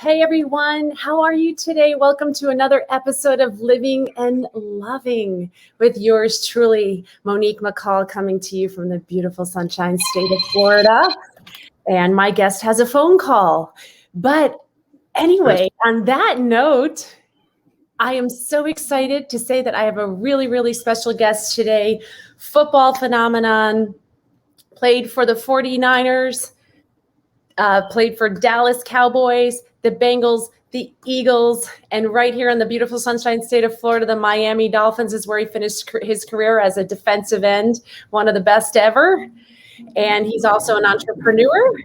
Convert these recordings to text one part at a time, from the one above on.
Hey everyone, how are you today? Welcome to another episode of Living and Loving with yours truly, Monique McCall, coming to you from the beautiful Sunshine State of Florida. And my guest has a phone call. But anyway, on that note, I am so excited to say that I have a really, really special guest today. Football phenomenon, played for the 49ers, played for Dallas Cowboys, the Bengals, the Eagles, and right here in the beautiful Sunshine State of Florida, the Miami Dolphins is where he finished his career as a defensive end, one of the best ever. And he's also an entrepreneur.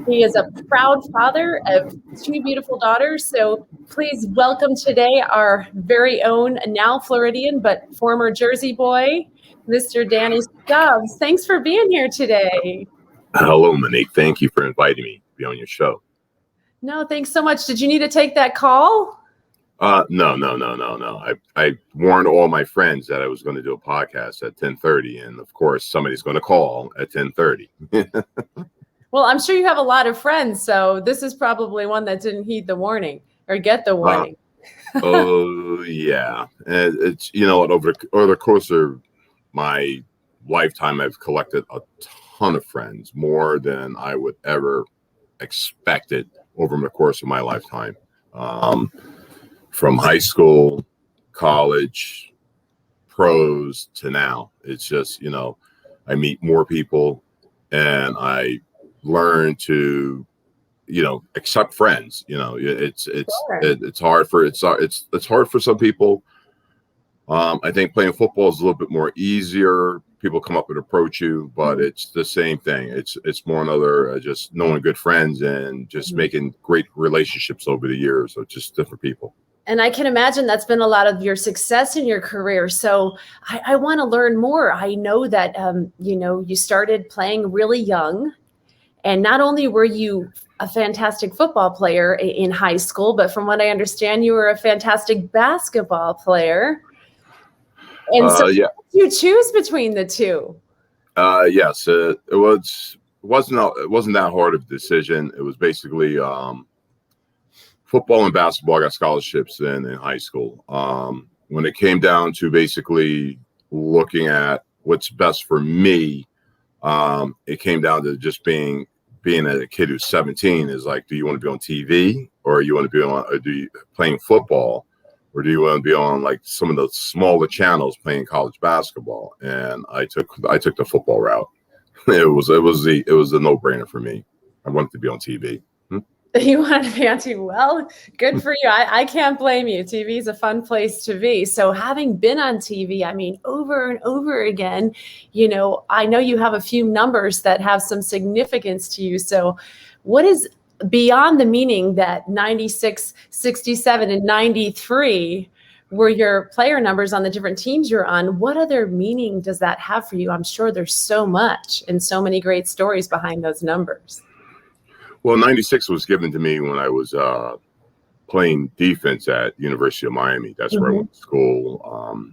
He is a proud father of two beautiful daughters. So please welcome today our very own, now Floridian, but former Jersey boy, Mr. Danny Stubbs. Thanks for being here today. Hello, Monique. Thank you for inviting me to be on your show. No, thanks so much. Did you need to take that call? No. I warned all my friends that I was going to do a podcast at 10:30, and of course, somebody's going to call at 10:30. Well, I'm sure you have a lot of friends, so this is probably one that didn't heed the warning or get the warning. Oh, yeah. And it's, over the course of my lifetime, I've collected a ton of friends, more than I would ever expected over the course of my lifetime. From high school, college, pros to now. It's just, I meet more people and I learn to, accept friends. It's hard for some people. I think playing football is a little bit more easier. People come up and approach you, but it's the same thing. It's more another just knowing good friends and just making great relationships over the years. So just different people. And I can imagine that's been a lot of your success in your career. So I want to learn more. I know that, you started playing really young. And not only were you a fantastic football player in high school, but from what I understand, you were a fantastic basketball player. And so you choose between the two. Yes, it wasn't that hard of a decision. It was basically football and basketball. I got scholarships in high school. When it came down to basically looking at what's best for me, it came down to just being a kid who's 17 is like, do you want to be on TV or you want to be on playing football? Or do you want to be on like some of the smaller channels playing college basketball? And I took the football route. It was a no-brainer for me. I wanted to be on TV. You wanted to be on TV. Well, good for you. I can't blame you. TV is a fun place to be. So having been on TV, over and over again, I know you have a few numbers that have some significance to you. So what is beyond the meaning that 96, 67, and 93 were your player numbers on the different teams you're on? What other meaning does that have for you? I'm sure there's so much and so many great stories behind those numbers. Well, 96 was given to me when I was playing defense at University of Miami. That's where I went to school.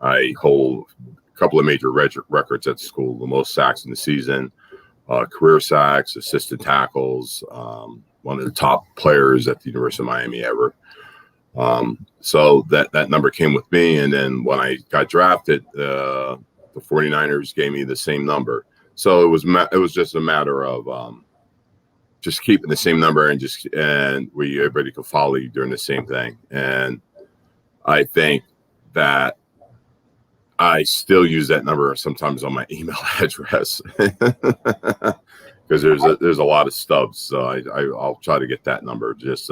I hold a couple of major records at the school, the most sacks in the season, career sacks, assisted tackles, one of the top players at the University of Miami ever. So that number came with me. And then when I got drafted, the 49ers gave me the same number. So it was just a matter of just keeping the same number and everybody could follow you doing the same thing. And I think that I still use that number sometimes on my email address because there's a lot of Stubbs. So I'll try to get that number, just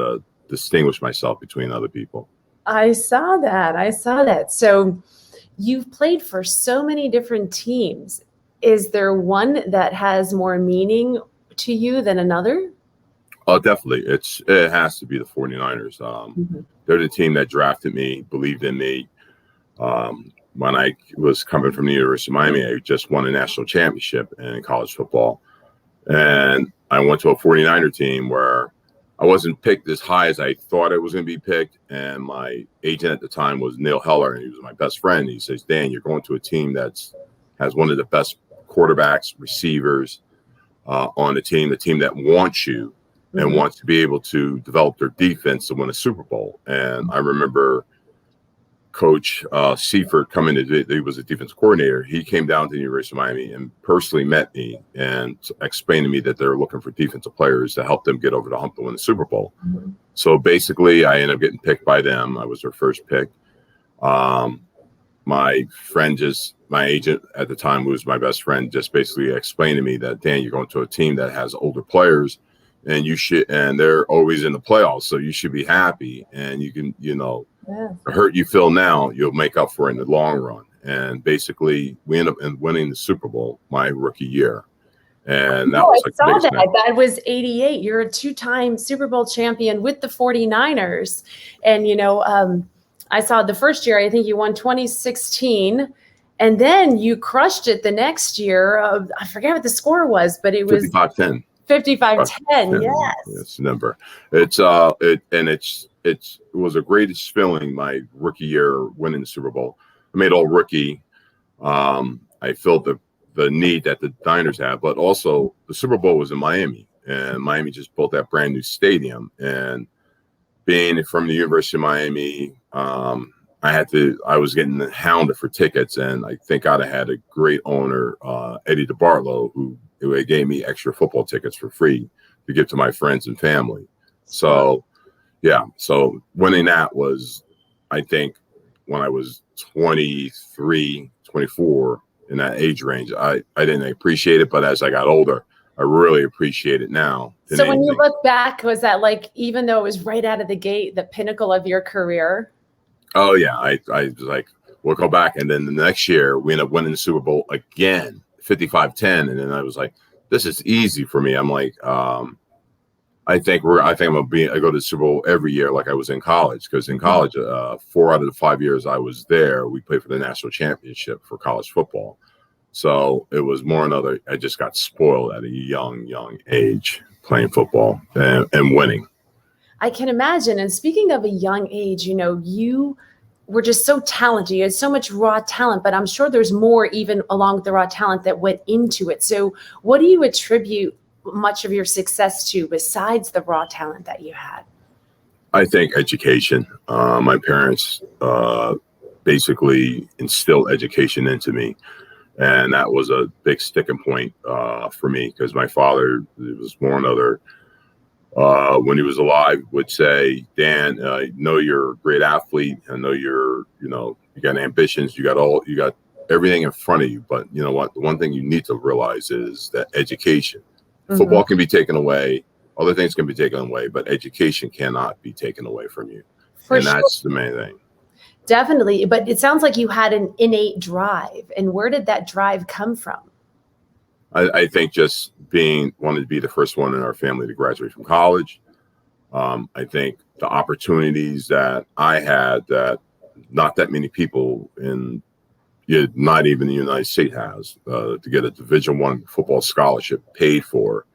distinguish myself between other people. I saw that. So you've played for so many different teams. Is there one that has more meaning to you than another? Oh, definitely. It has to be the 49ers. They're the team that drafted me, believed in me. When I was coming from the University of Miami, I just won a national championship in college football. And I went to a 49er team where I wasn't picked as high as I thought I was going to be picked. And my agent at the time was Neil Heller, and he was my best friend. He says, Dan, you're going to a team that has one of the best quarterbacks, receivers on the team that wants you. and wants to be able to develop their defense to win a Super Bowl. And I remember Coach Seifert coming to, he was a defense coordinator. He came down to the University of Miami and personally met me and explained to me that they're looking for defensive players to help them get over the hump to win the Super Bowl. So basically, I ended up getting picked by them. I was their first pick. My agent at the time, who was my best friend, just basically explained to me that, Dan, you're going to a team that has older players, and they're always in the playoffs, so you should be happy, and you can, the hurt you feel now, you'll make up for it in the long run. And basically, we ended up winning the Super Bowl my rookie year. And that was I saw that. That was 88. You're a two-time Super Bowl champion with the 49ers. And, I saw the first year, I think you won 2016. And then you crushed it the next year. I forget what the score was, but it was 55-10. 55-10, yes. It's the number. It was a greatest feeling my rookie year winning the Super Bowl. I made all rookie. I filled the need that the Niners had, but also the Super Bowl was in Miami, and Miami just built that brand new stadium. And being from the University of Miami, I was getting hounded for tickets, and I think I'd have had a great owner, Eddie DeBartolo, who gave me extra football tickets for free to give to my friends and family. So, yeah. So winning that was, I think, when I was 23, 24, in that age range, I didn't appreciate it, but as I got older, I really appreciate it now. So when you look back, was that like, even though it was right out of the gate, the pinnacle of your career? Oh yeah, I was like, we'll go back, and then the next year we ended up winning the Super Bowl again, 55-10, and then I was like, this is easy for me. I'm like, I think I go to the Super Bowl every year like I was in college, because in college, 4 out of the 5 years I was there, we played for the national championship for college football. So it was more I just got spoiled at a young age playing football and winning. I can imagine. And speaking of a young age, you were just so talented. You had so much raw talent, but I'm sure there's more even along with the raw talent that went into it. So what do you attribute much of your success to besides the raw talent that you had? I think education. My parents basically instilled education into me. And that was a big sticking point for me, because my father, it was more another, when he was alive, would say, Dan, I know you're a great athlete. I know you got ambitions. You got everything in front of you. But you know what? The one thing you need to realize is that education. Football can be taken away. Other things can be taken away, but education cannot be taken away from you. That's the main thing. Definitely. But it sounds like you had an innate drive. And where did that drive come from? I think just wanted to be the first one in our family to graduate from college. I think the opportunities that I had that not that many people not even the United States has, to get a Division I football scholarship paid for,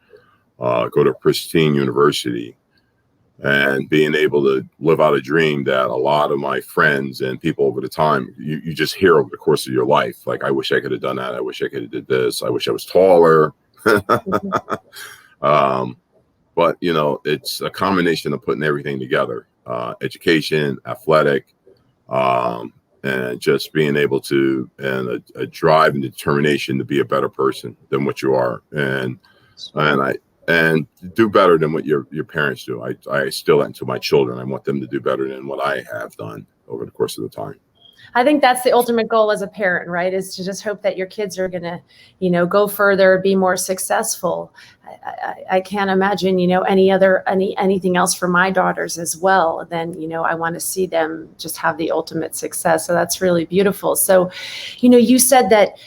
go to a pristine university, and being able to live out a dream that a lot of my friends and people over the time, you just hear over the course of your life. Like, I wish I could have done that. I wish I could have did this. I wish I was taller. But, it's a combination of putting everything together, education, athletic, and just being able to, and a drive and determination to be a better person than what you are. And do better than what your parents do. I instill that into my children. I want them to do better than what I have done over the course of the time. I think that's the ultimate goal as a parent, right? Is to just hope that your kids are going to, go further, be more successful. I can't imagine, anything else for my daughters as well. Then, I want to see them just have the ultimate success. So that's really beautiful. So, you said that,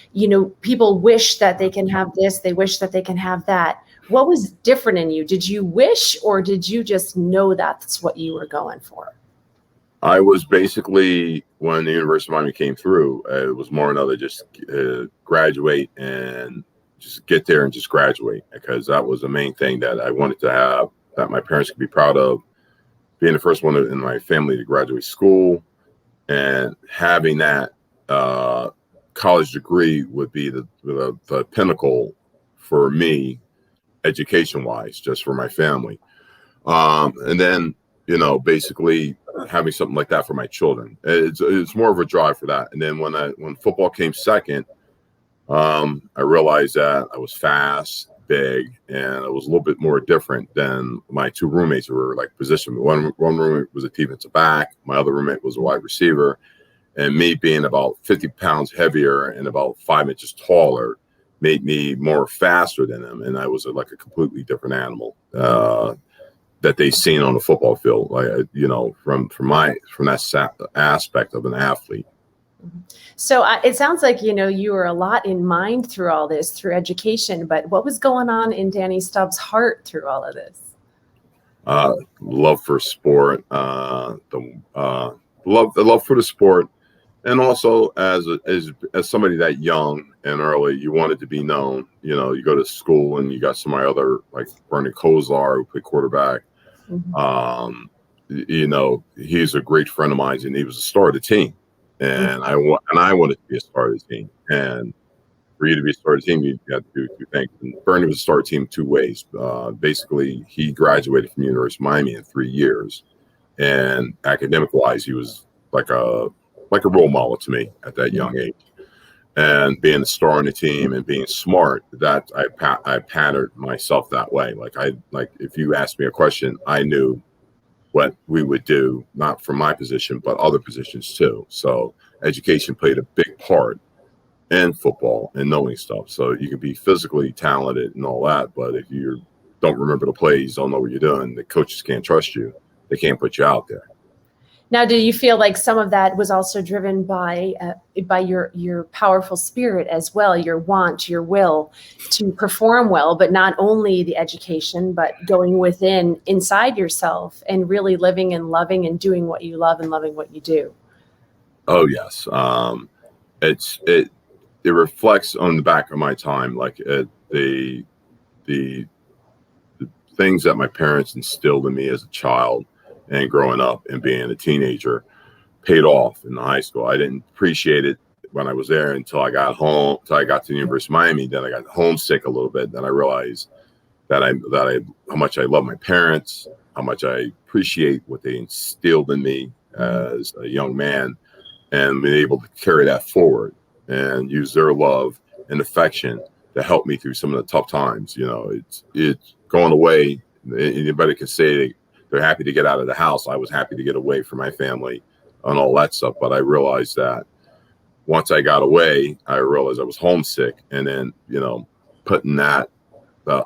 people wish that they can have this, they wish that they can have that. What was different in you? Did you wish, or did you just know that's what you were going for? I was basically, when the University of Miami came through, it was more another just graduate and just get there and just graduate, because that was the main thing that I wanted to have, that my parents could be proud of, being the first one in my family to graduate school, and having that college degree would be the pinnacle for me, education-wise, just for my family. And then, basically having something like that for my children. It's more of a drive for that. And then when football came second, I realized that I was fast, big, and it was a little bit more different than my two roommates who were like positioned. One roommate was a defensive back. My other roommate was a wide receiver. And me being about 50 pounds heavier and about 5 inches taller made me more faster than them. And I was like a completely different animal that they seen on the football field, like, from that aspect of an athlete. So it sounds like, you were a lot in mind through all this, through education, but what was going on in Danny Stubbs' heart through all of this? Love for sport, the love for the sport. And also as somebody that young and early, you wanted to be known. You go to school and you got some of my other, like Bernie Kosar, who played quarterback. He's a great friend of mine, and he was a star of the team. And I wanted to be a star of the team. And for you to be a star of the team, you got to do two things. And Bernie was a star of the team two ways. Basically, he graduated from University of Miami in 3 years, and academic-wise, he was like a role model to me at that young age. And being a star on the team and being smart, that I patterned myself that way. Like if you asked me a question, I knew what we would do, not from my position, but other positions too. So education played a big part in football and knowing stuff. So you can be physically talented and all that, but if you don't remember the plays, don't know what you're doing, the coaches can't trust you. They can't put you out there. Now, do you feel like some of that was also driven by your powerful spirit as well, your want, your will to perform well, but not only the education, but going inside yourself and really living and loving and doing what you love and loving what you do? Oh yes, it reflects on the back of my time, like the things that my parents instilled in me as a child and growing up and being a teenager paid off in the high school. I didn't appreciate it when I was there until I got home, until I got to the University of Miami. Then I got homesick a little bit. Then I realized that how much I love my parents, how much I appreciate what they instilled in me as a young man, and been able to carry that forward and use their love and affection to help me through some of the tough times. It's going away. Anybody can say they're happy to get out of the house. I was happy to get away from my family and all that stuff. But I realized that once I got away, I realized I was homesick. And then, putting that,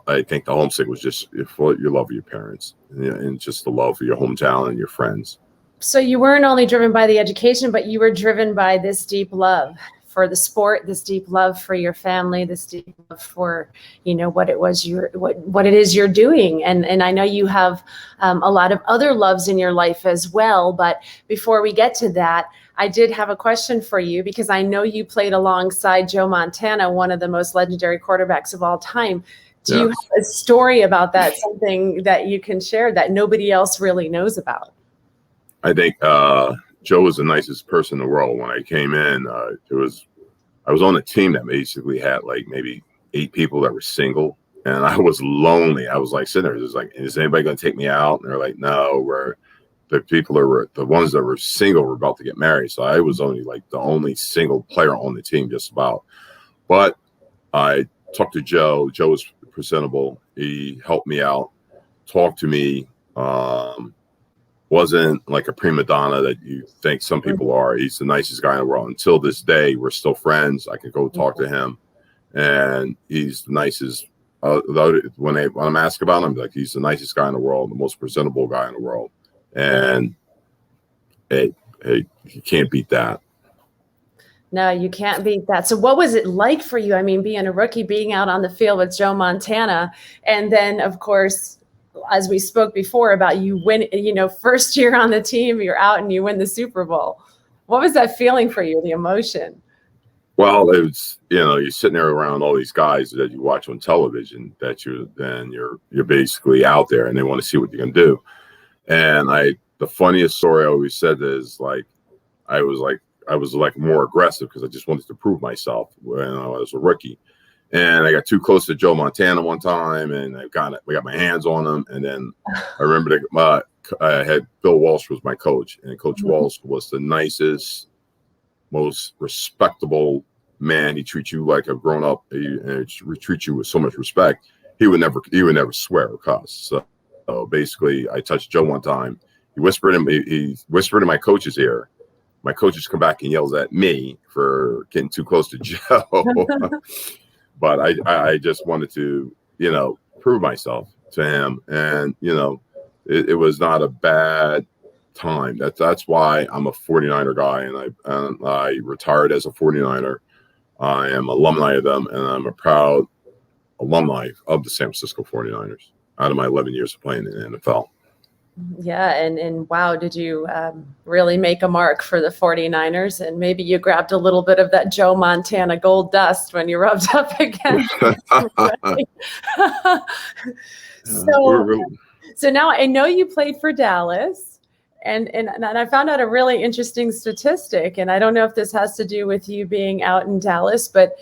I think the homesick was just for your love of your parents and just the love for your hometown and your friends. So you weren't only driven by the education, but you were driven by this deep love for the sport, this deep love for your family, this deep love for, what it is you're doing. And I know you have a lot of other loves in your life as well. But before we get to that, I did have a question for you, because I know you played alongside Joe Montana, one of the most legendary quarterbacks of all time. Do you have a story about that, something that you can share that nobody else really knows about? I think Joe was the nicest person in the world. When I came in, I was on a team that basically had like maybe 8 people that were single, and I was lonely. I was like sitting there, just like, is anybody going to take me out? And they're like, no, the ones that were single were about to get married. So I was only like the only single player on the team, just about. But I talked to Joe. Joe was presentable. He helped me out, talked to me. Wasn't like a prima donna that you think some people are. He's the nicest guy in the world. Until this day, we're still friends. I can go talk to him, and he's the nicest. When I'm asked about him, like, he's the nicest guy in the world, the most presentable guy in the world, and hey, you can't beat that. No, you can't beat that. So what was it like for you? I mean, being a rookie, being out on the field with Joe Montana, and then, of course, as we spoke before about you win, first year on the team, you're out and you win the Super Bowl. What was that feeling for you, the emotion? Well, it was, you're sitting there around all these guys that you watch on television that you're basically out there and they want to see what you can do. And the funniest story I always said is I was more aggressive because I just wanted to prove myself when I was a rookie. And I got too close to Joe Montana one time, and we got my hands on him. And then I remember I had Bill Walsh was my coach, and Coach Walsh was the nicest, most respectable man. He treats you like a grown up. He treats you with so much respect. He would never swear or cuss. So basically, I touched Joe one time. He whispered in my coach's ear. My coaches come back and yells at me for getting too close to Joe. But I just wanted to, prove myself to him. And, it was not a bad time. That's why I'm a 49er guy. And I retired as a 49er. I am alumni of them. And I'm a proud alumni of the San Francisco 49ers out of my 11 years of playing in the NFL. Yeah. And wow, did you really make a mark for the 49ers? And maybe you grabbed a little bit of that Joe Montana gold dust when you rubbed up against So now I know you played for Dallas, and I found out a really interesting statistic, and I don't know if this has to do with you being out in Dallas, but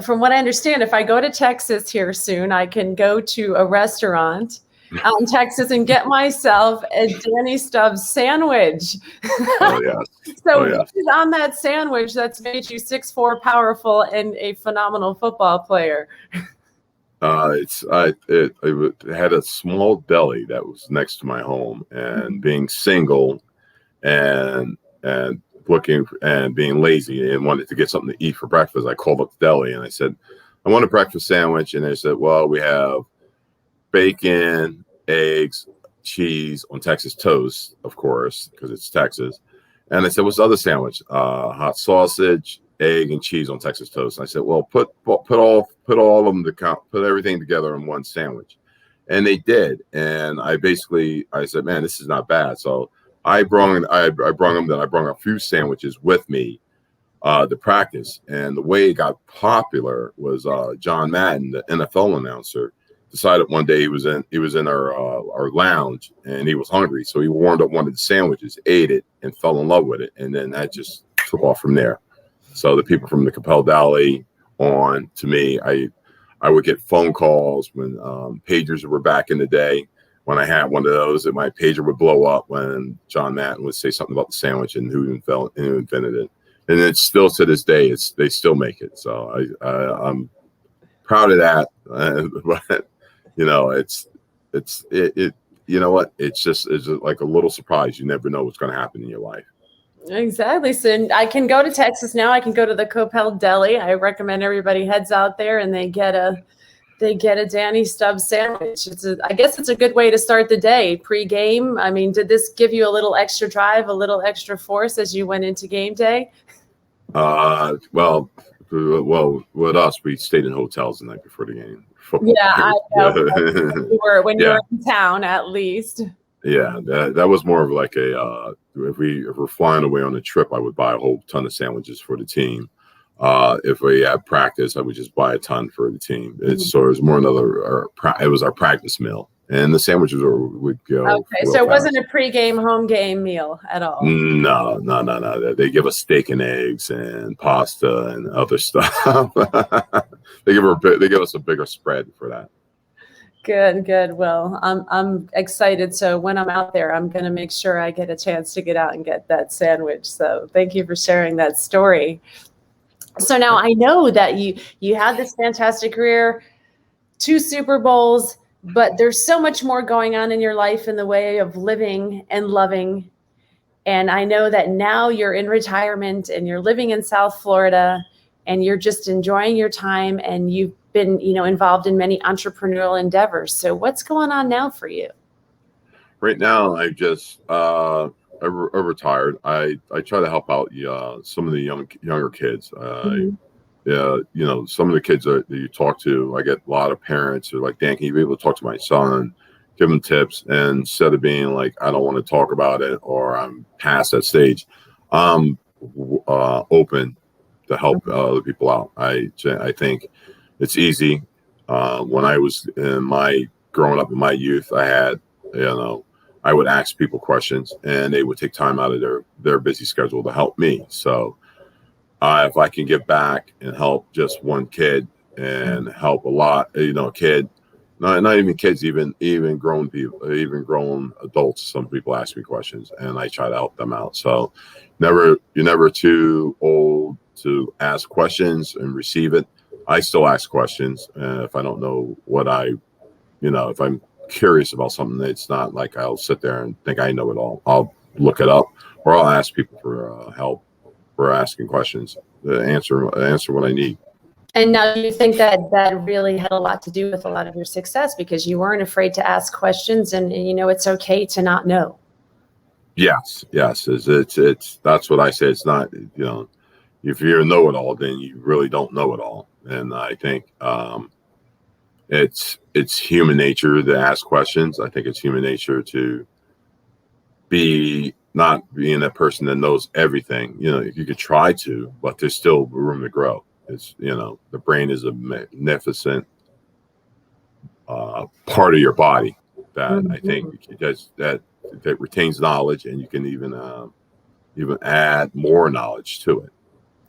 from what I understand, if I go to Texas here soon, I can go to a restaurant out in Texas and get myself a Danny Stubbs sandwich. Oh, yes. What is on that sandwich that's made you 6'4", powerful, and a phenomenal football player? It had a small deli that was next to my home, and being single and looking and being lazy and wanted to get something to eat for breakfast, I called up the deli and I said, I want a breakfast sandwich. And they said, well, we have bacon, eggs, cheese on Texas toast, of course, because it's Texas. And I said, what's the other sandwich? Hot sausage, egg, and cheese on Texas toast. And I said, well, put all of them put everything together in one sandwich. And they did. And I said, man, this is not bad. So I brought a few sandwiches with me to practice. And the way it got popular was John Madden, the NFL announcer, decided one day he was in our lounge and he was hungry, so he warmed up one of the sandwiches, ate it, and fell in love with it, and then that just took off from there. So the people from the Capel Deli on to me, I would get phone calls when pagers were back in the day. When I had one of those, that my pager would blow up when John Madden would say something about the sandwich and who invented it. And it's still to this day, they still make it. So I'm proud of that. But it's just like a little surprise. You never know what's going to happen in your life. Exactly. So I can go to Texas now. I can go to the Capel Deli. I recommend everybody heads out there and they get a Danny Stubbs sandwich. I guess it's a good way to start the day pre-game. I mean, did this give you a little extra drive, a little extra force as you went into game day? Well, with us, we stayed in hotels the night before the game. Football. Yeah, I know. When you were in town, at least. Yeah, that was more of like if we're flying away on a trip, I would buy a whole ton of sandwiches for the team. If we had practice, I would just buy a ton for the team. So it was more it was our practice meal, and the sandwiches would go. Okay, so it wasn't a pregame, home game meal at all. No. They give us steak and eggs and pasta and other stuff. They give us a bigger spread for that. Good. Well, I'm excited. So when I'm out there, I'm going to make sure I get a chance to get out and get that sandwich. So thank you for sharing that story. So now I know that you had this fantastic career, 2 Super Bowls, but there's so much more going on in your life in the way of living and loving. And I know that now you're in retirement and you're living in South Florida and you're just enjoying your time, and you've been, involved in many entrepreneurial endeavors. So what's going on now for you? Right now, I just I retired. I try to help out some of the younger kids. Yeah, some of the kids that you talk to, I get a lot of parents who are like, Dan, can you be able to talk to my son, give him tips? And instead of being like, I don't want to talk about it, or I'm past that stage, I'm open to help other people out. I think it's easy. When I was growing up in my youth, I had, I would ask people questions and they would take time out of their busy schedule to help me. So if I can give back and help just one kid and help a lot. A kid, not even kids, even grown people, even grown adults. Some people ask me questions, and I try to help them out. So, you're never too old to ask questions and receive it. I still ask questions, and if I don't know if I'm curious about something, it's not like I'll sit there and think I know it all. I'll look it up, or I'll ask people for help for asking questions. Answer what I need. And now, do you think that really had a lot to do with a lot of your success because you weren't afraid to ask questions, and it's okay to not know? Yes. It's that's what I say. It's not, if you're a know-it-all, then you really don't know it all. And I think it's human nature to ask questions. I think it's human nature to not being a person that knows everything. You could try to, but there's still room to grow. It's the brain is a magnificent part of your body that I think that retains knowledge, and you can even add more knowledge to it.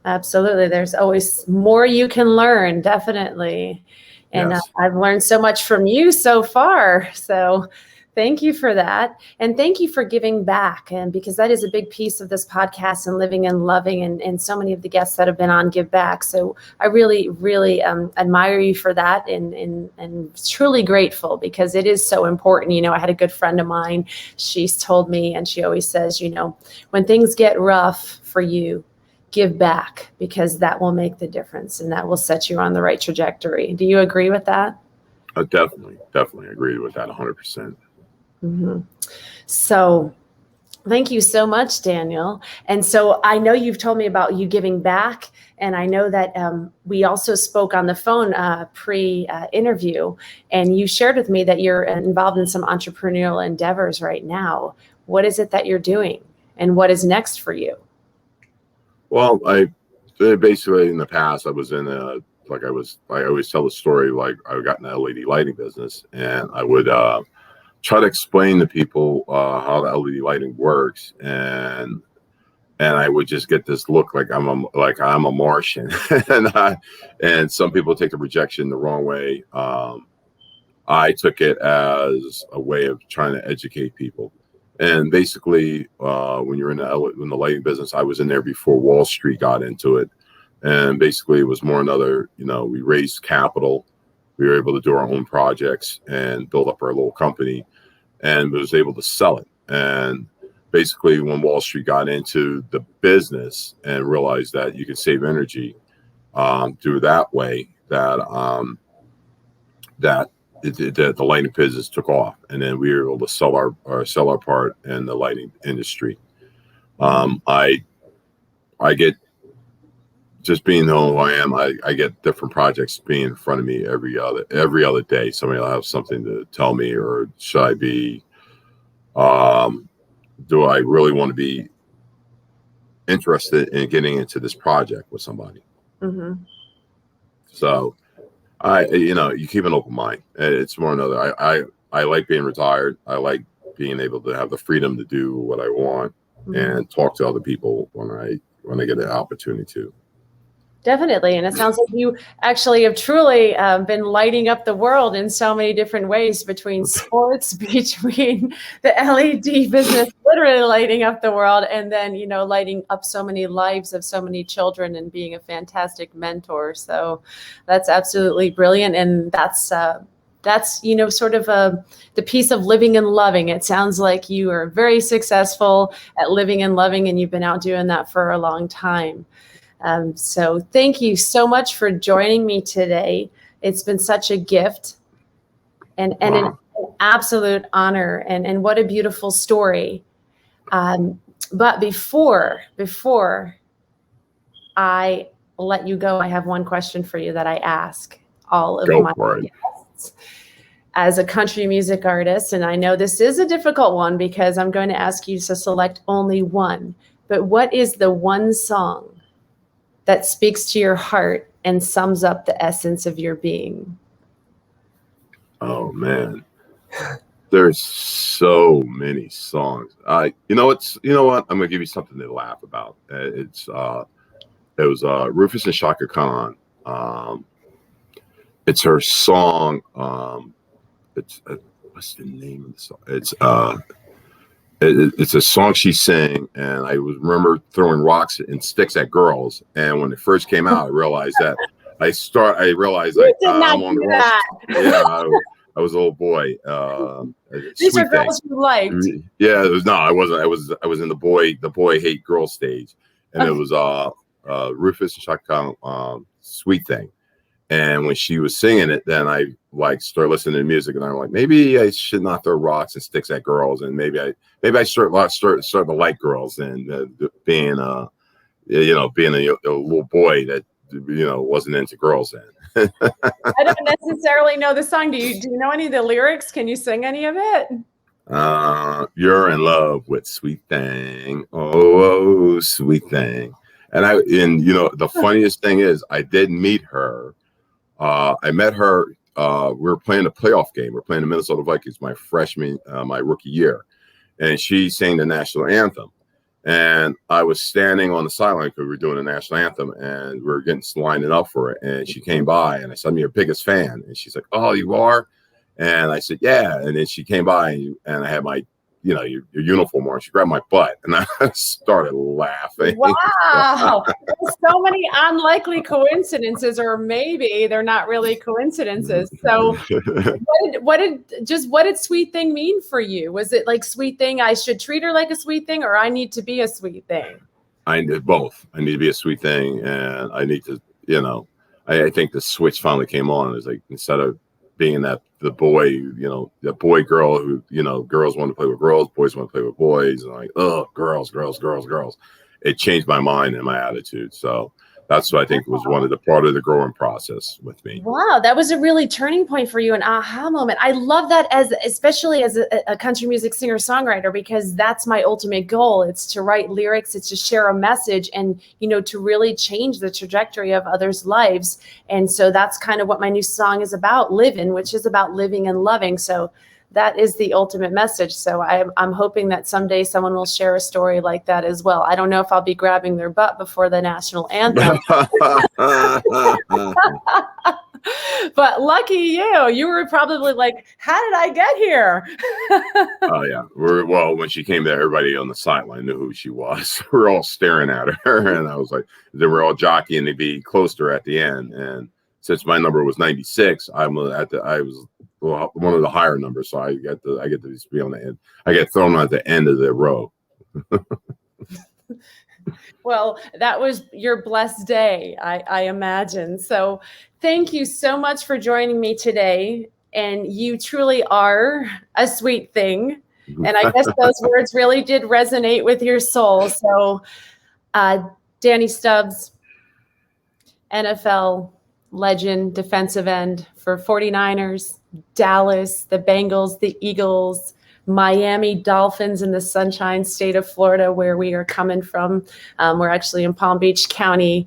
Absolutely. There's always more you can learn, definitely. And Yes. I've learned so much from you so far. So thank you for that. And thank you for giving back. And because that is a big piece of this podcast and living and loving. And so many of the guests that have been on give back. So I really, really admire you for that and truly grateful because it is so important. I had a good friend of mine. She's told me, and she always says, when things get rough for you, give back because that will make the difference and that will set you on the right trajectory. Do you agree with that? I definitely agree with that 100%. Mm-hmm. So thank you so much, Daniel. And so I know you've told me about you giving back. And I know that we also spoke on the phone pre-interview, and you shared with me that you're involved in some entrepreneurial endeavors right now. What is it that you're doing and what is next for you? Well, I basically in the past I was in I always tell the story, like I got in the LED lighting business, and I would try to explain to people how the LED lighting works, and I would just get this look like I'm a Martian, and some people take the rejection the wrong way. I took it as a way of trying to educate people. And basically, when you're in the lighting business, I was in there before Wall Street got into it. And basically, it was more another, we raised capital. We were able to do our own projects and build up our little company, and was able to sell it. And basically, when Wall Street got into the business and realized that you could save energy through that way, the lighting business took off, and then we were able to sell our part in the lighting industry. I get, just being who I am, I get different projects being in front of me every other day. Somebody will have something to tell me, or should I be? Do I really want to be interested in getting into this project with somebody? Mm-hmm. So you keep an open mind. It's more another. I like being retired. I like being able to have the freedom to do what I want and talk to other people when I get an opportunity to. Definitely. And it sounds like you actually have truly been lighting up the world in so many different ways, between sports, between the LED business, literally lighting up the world, and then, lighting up so many lives of so many children and being a fantastic mentor. So that's absolutely brilliant. And that's sort of the piece of living and loving. It sounds like you are very successful at living and loving, and you've been out doing that for a long time. So thank you so much for joining me today. It's been such a gift and an absolute honor, and what a beautiful story. But before I let you go, I have one question for you that I ask all of my guests. As a country music artist, and I know this is a difficult one because I'm going to ask you to select only one, but what is the one song that speaks to your heart and sums up the essence of your being? Oh man, there's so many songs. You know what? I'm gonna give you something to laugh about. It was Rufus and Shaka Khan. It's her song. It's what's the name of the song? It's a song she sang, and I remember throwing rocks and sticks at girls. And when it first came out, I realized that I realized like I'm on the wrong. Yeah, I was a little boy. These are girls you liked. Yeah, it was no, I wasn't. I was in the boy hate girl stage, and it was Rufus and Chaka Khan, Sweet Thing. And when she was singing it, then I like started listening to music, and I'm like, maybe I should not throw rocks and sticks at girls, and maybe I start to like girls, and being being a little boy that wasn't into girls then. I don't necessarily know the song. Do you know any of the lyrics? Can you sing any of it? You're in love with Sweet Thing, oh Sweet Thing, and the funniest thing is I did meet her. I met her. We were playing a playoff game. We're playing the Minnesota Vikings, my rookie year, and she sang the national anthem. And I was standing on the sideline because we were doing the national anthem, and we were lining up for it. And she came by, and I said, "I'm your biggest fan." And she's like, "Oh, you are?" And I said, "Yeah." And then she came by, and I had my your uniform on. She grabbed my butt, and I started laughing. Wow. So many unlikely coincidences, or maybe they're not really coincidences. So what did Sweet Thing mean for you? Was it like Sweet Thing, I should treat her like a sweet thing, or I need to be a sweet thing? I did both. I need to be a sweet thing, and I need to, I think the switch finally came on. It was like, instead of being the boy, the boy girl who, girls want to play with girls, boys want to play with boys, and like, oh, girls. It changed my mind and my attitude. So that's what I think was one of the part of the growing process with me. Wow, that was a really turning point for you, an aha moment. I love that, especially as a country music singer-songwriter, because that's my ultimate goal. It's to write lyrics, it's to share a message, and to really change the trajectory of others' lives. And so that's kind of what my new song is about, Living, which is about living and loving. So that is the ultimate message. So I'm hoping that someday someone will share a story like that as well. I don't know if I'll be grabbing their butt before the national anthem. But lucky you were probably like, how did I get here? Oh, yeah. Well, when she came there, everybody on the sideline knew who she was. We're all staring at her. And I was like, they were all jockeying to be close to her at the end. And since my number was 96, I was one of the higher numbers. So I get to be on the end. I get thrown at the end of the row. Well, that was your blessed day, I imagine. So thank you so much for joining me today. And you truly are a sweet thing. And I guess those words really did resonate with your soul. So Danny Stubbs, NFL legend, defensive end for 49ers, Dallas, the Bengals, the Eagles, Miami Dolphins in the Sunshine State of Florida, where we are coming from. We're actually in Palm Beach County.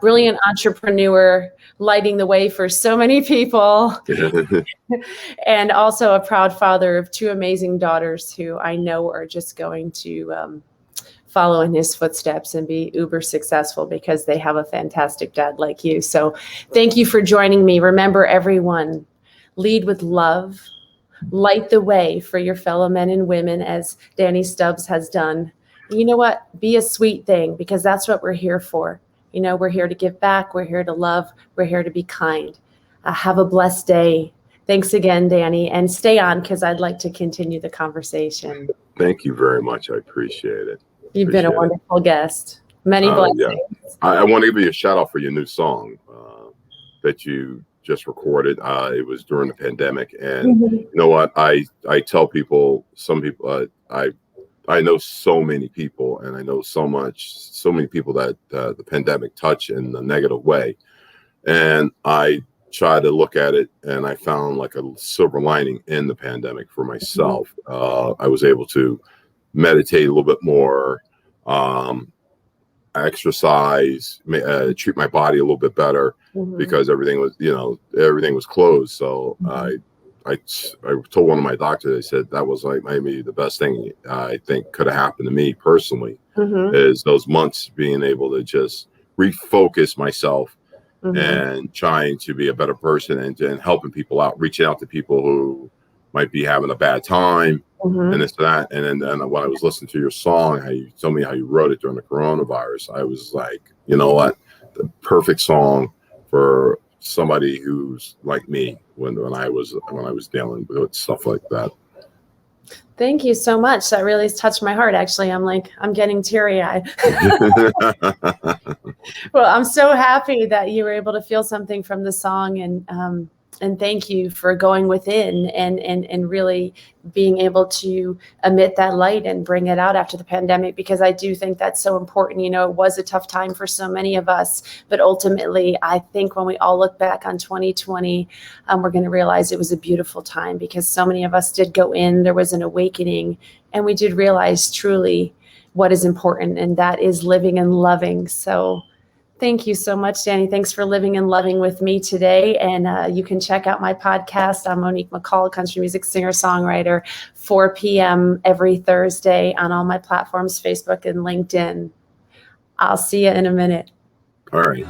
Brilliant entrepreneur, lighting the way for so many people. And also a proud father of two amazing daughters who I know are just going to follow in his footsteps and be uber successful because they have a fantastic dad like you. So thank you for joining me. Remember, everyone, lead with love. Light the way for your fellow men and women, as Danny Stubbs has done. You know what? Be a sweet thing, because that's what we're here for. We're here to give back. We're here to love. We're here to be kind. Have a blessed day. Thanks again, Danny. And stay on, because I'd like to continue the conversation. Thank you very much. I appreciate it. You've been a wonderful guest. Many blessings. Yeah. I want to give you a shout out for your new song that you just recorded. It was during the pandemic, and you know what? I tell people, some people, I know so many people, and I know so many people that the pandemic touched in a negative way, and I try to look at it, and I found like a silver lining in the pandemic for myself. I was able to meditate a little bit more, exercise, treat my body a little bit better, because everything was closed. So I told one of my doctors, I said that was like maybe the best thing I think could have happened to me personally, is those months being able to just refocus myself and trying to be a better person and helping people out, reaching out to people who might be having a bad time and this and that. And then when I was listening to your song, how you told me how you wrote it during the coronavirus, I was like, you know what, the perfect song for somebody who's like me when I was dealing with stuff like that. Thank you so much. That really has touched my heart. Actually, I'm getting teary-eyed. Well, I'm so happy that you were able to feel something from the song, and thank you for going within and really being able to emit that light and bring it out after the pandemic, because I do think that's so important. You know, it was a tough time for so many of us, but ultimately, I think when we all look back on 2020, we're going to realize it was a beautiful time, because so many of us did go in, there was an awakening, and we did realize truly what is important, and that is living and loving. So thank you so much, Danny. Thanks for living and loving with me today. And you can check out my podcast. I'm Monique McCall, country music singer-songwriter, 4 p.m. every Thursday on all my platforms, Facebook and LinkedIn. I'll see you in a minute. All right.